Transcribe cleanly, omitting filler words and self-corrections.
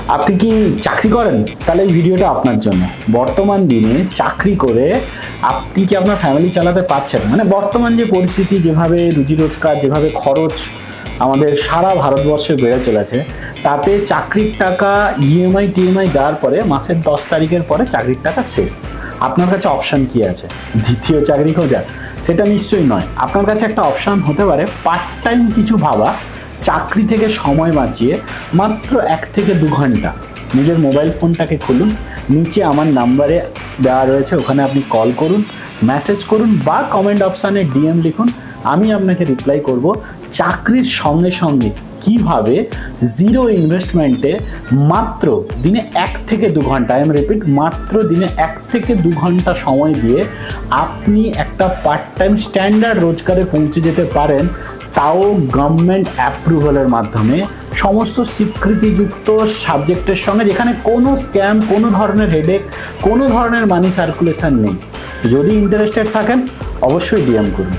আপনি কি চাকরি করেন? তাহলে এই ভিডিওটা আপনার জন্য। বর্তমান দিনে চাকরি করে আপনি কি আপনার ফ্যামিলি চালাতে পারছেন? মানে বর্তমান যে পরিস্থিতি, যেভাবে রুজি রোজগার, যেভাবে খরচ আমাদের সারা ভারতবর্ষে বেড়ে চলেছে, তাতে চাকরির টাকা ইএমআই টিএমআই দেওয়ার পরে মাসের 10 তারিখের পরে চাকরির টাকা শেষ। আপনার কাছে অপশান কি আছে? দ্বিতীয় চাকরি খোঁজা? সেটা নিশ্চয়ই নয়। আপনার কাছে একটা অপশান হতে পারে পার্ট টাইম কিছু ভাবা, চাকরি থেকে সময় বাঁচিয়ে মাত্র 1 থেকে 2 ঘন্টা নিজের মোবাইল ফোনটাকে খুলুন, নিচে আমার নাম্বারে দেওয়া রয়েছে, ওখানে আপনি কল করুন, মেসেজ করুন বা কমেন্ট অপশানে ডিএম লিখুন, আমি আপনাকে রিপ্লাই করব। চাকরির সঙ্গে সঙ্গে কিভাবে জিরো ইনভেস্টমেন্টে মাত্র দিনে 1 থেকে 2 ঘন্টা, আই এম রিপিট, মাত্র দিনে 1 থেকে 2 ঘন্টা সময় দিয়ে আপনি একটা পার্ট টাইম স্ট্যান্ডার্ড রোজগারে পৌঁছে যেতে পারেন, তাও গভর্নমেন্ট অ্যাপ্রুভালের মাধ্যমে, সমস্ত স্বীকৃতিযুক্ত সাবজেক্টের সঙ্গে, যেখানে কোনো স্ক্যাম, কোনো ধরনের হেডেক, কোনো ধরনের মানি সার্কুলেশন নেই। যদি ইন্টারেস্টেড থাকেন অবশ্যই ডিএম করুন।